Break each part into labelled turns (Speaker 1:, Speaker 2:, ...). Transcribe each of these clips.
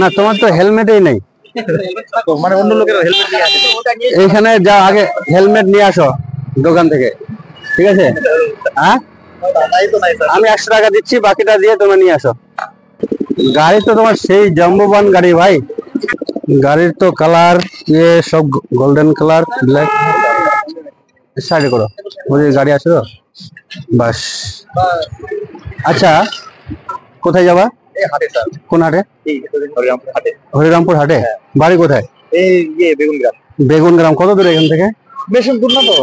Speaker 1: না তোমার তো হেলমেটই নেই,
Speaker 2: মানে অন্য লোকের হেলমেট নিয়ে আসে।
Speaker 1: এইখানে যা আগে হেলমেট নিয়ে আসো দোকান থেকে, ঠিক আছে? হ্যাঁ আমি 100 টাকা দিচ্ছি, বাকিটা দিয়ে তুমি নিয়ে আসো। গাড়ি তো তোমার সেই জাম্বোবান গাড়ি ভাই, গাড়ির তো কালার সব গোল্ডেন কালার, ব্ল্যাক। সাইড করো, বুঝি গাড়ি আছে তো বাস। আচ্ছা কোথায় যাবা?
Speaker 2: এই হাটে স্যার।
Speaker 1: কোন হাটে?
Speaker 2: এই হরিরামপুর হাটে।
Speaker 1: হরিরামপুর হাটে? বাড়ি কোথায়?
Speaker 2: এই বেগুনগ্রাম।
Speaker 1: বেগুনগ্রাম কত দূর এখান থেকে?
Speaker 2: বেশি দূর না তো,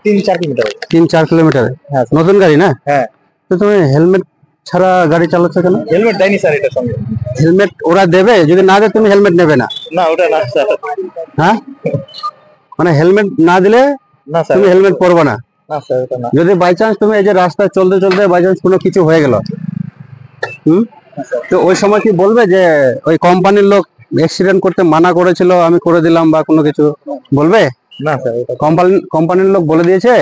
Speaker 2: 3-4 কিলোমিটার।
Speaker 1: 3-4 কিলোমিটার?
Speaker 2: হ্যাঁ
Speaker 1: নতুন গাড়ি না?
Speaker 2: হ্যাঁ।
Speaker 1: তো তুমি হেলমেট ছাড়া গাড়ি চালাচ্ছ কেন?
Speaker 2: হেলমেট দেয়নি স্যার এটার সঙ্গে।
Speaker 1: হেলমেট ওরা দেবে, যদি না দেয় তুমি হেলমেট নেবে না?
Speaker 2: না ওটা না স্যার।
Speaker 1: হ্যাঁ মানে হেলমেট না দিলে
Speaker 2: না স্যার
Speaker 1: তুমি হেলমেট পরবে না?
Speaker 2: না স্যার ওটা না।
Speaker 1: যদি বাই চান্স তুমি এই যে রাস্তায় চলতে চলতে বাই চান্স কোনো কিছু হয়ে গেল, তো ওই সময় কি বলবে যে ওই কোম্পানির লোক অ্যাক্সিডেন্ট করতে মানা করেছিল, আমি করে দিলাম, বা কোনো কিছু বলবে?
Speaker 2: না স্যার ওটা
Speaker 1: কোম্পানির লোক বলে দিয়েছে?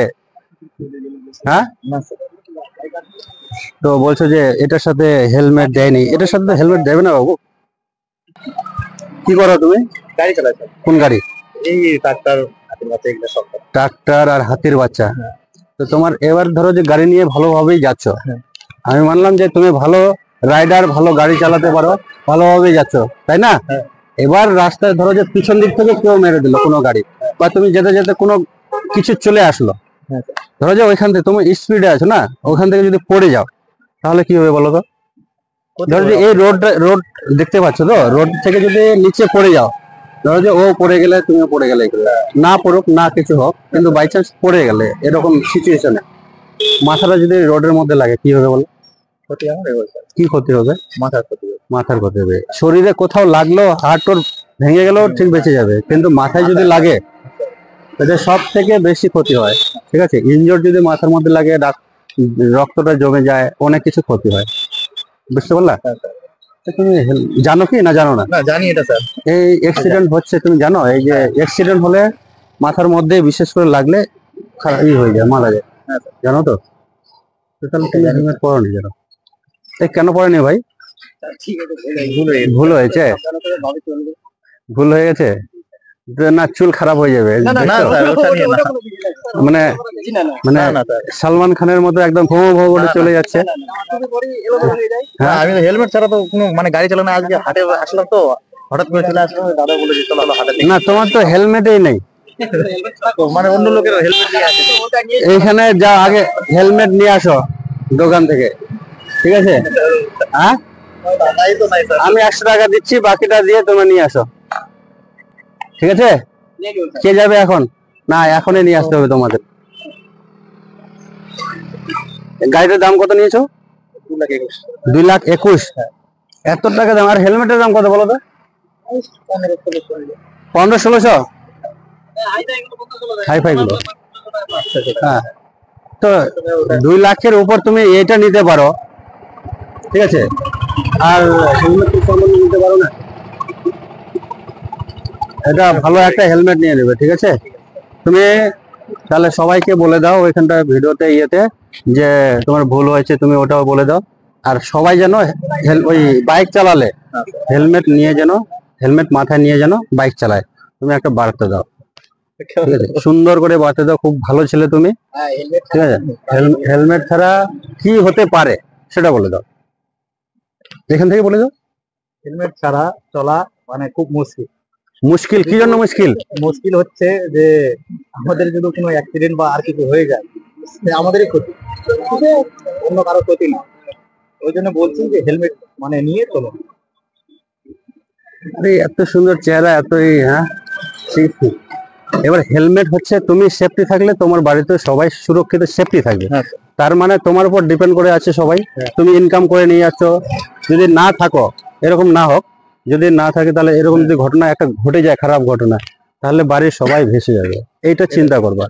Speaker 1: হ্যাঁ
Speaker 2: না স্যার।
Speaker 1: তো বলছো যে এটার সাথে হেলমেট দেয়নি, এটার সাথে তো হেলমেট দেবে না বাবু। কি করো তুমি?
Speaker 2: গাড়ি চালাই স্যার।
Speaker 1: কোন গাড়ি?
Speaker 2: এই ট্রাক্টর, হাতির বাচ্চা এগুলো সব।
Speaker 1: ট্রাক্টর আর হাতির বাচ্চা। তো তোমার এবার ধরো যে গাড়ি নিয়ে ভালোভাবেই যাচ্ছ, আমি মানলাম যে তুমি ভালো রাইডার, ভালো গাড়ি চালাতে পারো, ভালোভাবেই যাচ্ছ, তাই না? এবার রাস্তায় ধরো যে পিছন দিক থেকে কেউ মেরে দিল কোনো গাড়ি, বা তুমি যেতে যেতে কোনো কিছু চলে আসলো, ধরো যে ওইখান থেকে তুমি স্পিডে আছো না, ওখান থেকে যদি পড়ে যাও তাহলে কি হবে বলো তো? ধরো যে এই রোড দেখতে পাচ্ছ তো, রোড থেকে যদি নিচে পড়ে যাও, ধরো যে ও পড়ে গেলে তুমিও পড়ে গেলে, না পড়ুক না কিছু হোক, কিন্তু বাই চান্স পড়ে গেলে এরকম সিচুয়েশনে মাথাটা যদি রোডের মধ্যে লাগে কি হবে বলো?
Speaker 2: ক্ষতি আমার হবে স্যার।
Speaker 1: কি ক্ষতি হবে?
Speaker 2: মাথার ক্ষতি হবে।
Speaker 1: মাথার ক্ষতি হবে। শরীরে কোথাও লাগলো, হাড় টোর ভেঙে গেলেও ঠিক বেঁচে যাবে, কিন্তু মাথায় যদি লাগে এটা সব থেকে বেশি ক্ষতি হয়, ঠিক আছে? ইনজোর যদি মাথার মধ্যে লাগে, রক্তটা জমে যায়, অনেক কিছু ক্ষতি হয়, বুঝতে পারলা? তুমি জানো কি না জানো না?
Speaker 2: না জানি এটা স্যার।
Speaker 1: এই অ্যাক্সিডেন্ট হচ্ছে তুমি জানো? এই যে অ্যাক্সিডেন্ট হলে মাথার মধ্যে বিশেষ করে লাগলে খারাপ হয়ে যায়, মারা যায়, জানো তো? তাহলে তুমি হেলমেট পরোনি জানো? কেন পরেনি ভাই? ভুল হয়েছে, ভুল হয়ে গেছে না? চুল খারাপ হয়ে যাবে, মানে মানে সালমান খানের মতো একদম ভো ভো করে চলে যাচ্ছে।
Speaker 2: আমি তো হেলমেট ছাড়া তো কোনো মানে গাড়ি চালানো, আজকে হাটে আসলাম তো হঠাৎ করে চলে আসলাম, দাদা বলে যে চলো হাটে।
Speaker 1: না তোমার তো হেলমেটই নেই,
Speaker 2: মানে অন্য লোকের হেলমেট নিয়ে আসে।
Speaker 1: এইখানে যা আগে হেলমেট নিয়ে আসো দোকান থেকে, ঠিক আছে? হ্যাঁ আমি 100 টাকা দিচ্ছি, বাকিটা দিয়ে তুমি নিয়ে আসো, ঠিক আছে? কে যাবে এখন? না এখনই নিয়ে আসতে হবে তোমাদের। গাড়িটার দাম কত নিয়েছো? 2,21,000। এত টাকা দাম, আর হেলমেটের দাম কত বলো তো? 1500-1600 হাই-ফাই গুলো। হ্যাঁ তো 2 লাখের উপর তুমি এটা নিতে পারো, ঠিক আছে? আর হেলমেট সম্বন্ধে নিতে পারো না? এটা ভালো একটা হেলমেট নিয়ে নেবে, ঠিক আছে? তুমি তাহলে সবাইকে বলে দাও ওইখানটা ভিডিওতে ইয়েতে যে তোমার ভুল হয়েছে, তুমি ওটাও বলে দাও। আর সবাই যেন ওই বাইক চালালে হেলমেট নিয়ে, যেন হেলমেট মাথায় নিয়ে যেন বাইক চালায়, তুমি একটা বার্তা দাও, ঠিক আছে? সুন্দর করে বার্তা দাও, খুব ভালো ছেলে তুমি, ঠিক আছে? হেলমেট ছাড়া কি হতে পারে সেটা বলে দাও, এখান থেকে বলে দাও।
Speaker 2: হেলমেট ছাড়া চলা মানে খুব মুশকিল।
Speaker 1: মুশকিল কি জন্য মুশকিল?
Speaker 2: মুশকিল হচ্ছে যে আমাদের যদি কোনো অ্যাক্সিডেন্ট বা আর কিছু হয়ে যায় আমাদেরই ক্ষতি, অন্য কারো ক্ষতি না। ওই জন্য বলছি যে হেলমেট মানে নিয়ে চলো।
Speaker 1: আরে এত সুন্দর চেহারা, এতই হ্যাঁ ঠিক। এবার হেলমেট হচ্ছে তুমি সেফটি থাকলে তোমার বাড়িতে সবাই সুরক্ষিত সেফটি থাকবে, তার মানে তোমার উপর ডিপেন্ড করে আছে সবাই। তুমি ইনকাম করে নিয়ে যাচ্ছ, যদি না থাকো, এরকম না হোক, যদি না থাকে তাহলে এরকম যদি ঘটনা একটা ঘটে যায়, খারাপ ঘটনা, তাহলে বাড়ির সবাই ভেসে যাবে, এইটা চিন্তা করবা।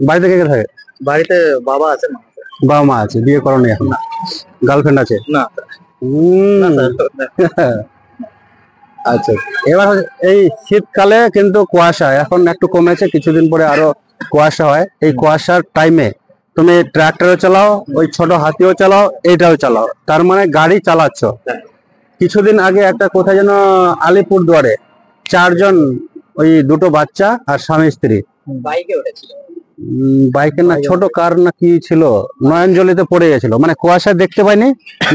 Speaker 1: বাড়িতে কে কে থাকে?
Speaker 2: বাড়িতে বাবা আছে, মা আছে।
Speaker 1: বাবা মা আছে, বিয়ে করোনি এখন? গার্লফ্রেন্ড আছে?
Speaker 2: না।
Speaker 1: আচ্ছা এবার এই শীতকালে কিন্তু কুয়াশা এখন একটু কমেছে, কিছুদিন পরে আরো কুয়াশা হয়। এই কুয়াশার টাইমে তুমি ট্রাক্টরও চালাও, ওই ছোট হাতিও চালাও, এইটাও চালাও, তার মানে গাড়ি চালাচ্ছ, কিছুদিন আগে একটা কোথায় যেন আলিপুরদুয়ারে 4 জন, ওই 2টো বাচ্চা আর স্বামী স্ত্রী,
Speaker 2: বাইকে উঠেছিল।
Speaker 1: বাইকের না ছোট কার না কি ছিল, নয়নজলিতে পড়ে গেছিল, মানে কুয়াশা দেখতে পাইনি,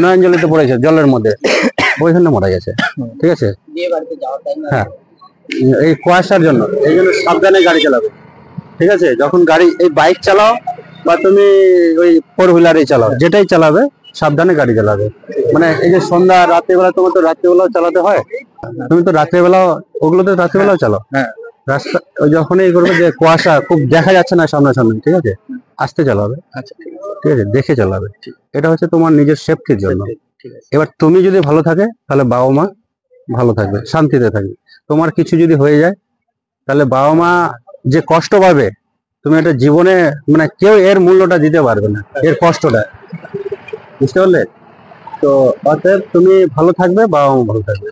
Speaker 1: নয়নজলিতে পড়ে গেছে জলের মধ্যে, ওইখানে মারা গেছে। ঠিক আছে,
Speaker 2: বিয়ে বাড়িতে যাওয়ার টাইম।
Speaker 1: হ্যাঁ, এই কুয়াশার জন্য, এই জন্য সাবধানে গাড়ি চালাবে। ঠিক আছে, যখন গাড়ি এই বাইক চালাও বা তুমি ওই 4 হুইলারই চালাও, যেটাই চালাবে সাবধানে গাড়ি চালাবে। মানে এই যে সন্ধ্যা রাত্রিবেলা, তোমার তো রাত্রিবেলাও চালাতে হয়, তুমি তো রাত্রিবেলাও, ওগুলো তো রাত্রিবেলাও চালাও।
Speaker 2: হ্যাঁ।
Speaker 1: রাস্তা ওই যখনই করবে যে কুয়াশা খুব দেখা যাচ্ছে না সামনাসামনি, ঠিক আছে, আস্তে চালাবে।
Speaker 2: আচ্ছা,
Speaker 1: ঠিক আছে, দেখে চালাবে। এটা হচ্ছে তোমার নিজের সেফটির জন্য।
Speaker 2: ঠিক আছে।
Speaker 1: এবার তুমি যদি ভালো থাকে তাহলে বাবা মা ভালো থাকবে, শান্তিতে থাকবে। তোমার কিছু যদি হয়ে যায় তাহলে বাবা মা যে কষ্ট পাবে, তুমি এটা জীবনে, মানে কেউ এর মূল্যটা দিতে পারবে না, এর কষ্টটা, বুঝতে পারলে? তো অতএব তুমি ভালো থাকবে, বাবা মা ভালো থাকবে।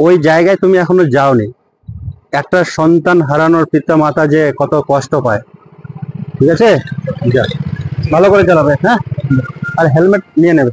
Speaker 1: ওই জায়গায় তুমি এখনো যাওনি। একটা সন্তান হারানোর পিতা মাতা যে কত কষ্ট পায়, ঠিক আছে, যা, ভালো করে চালাবে, হ্যাঁ, আর হেলমেট নিয়ে নেবে।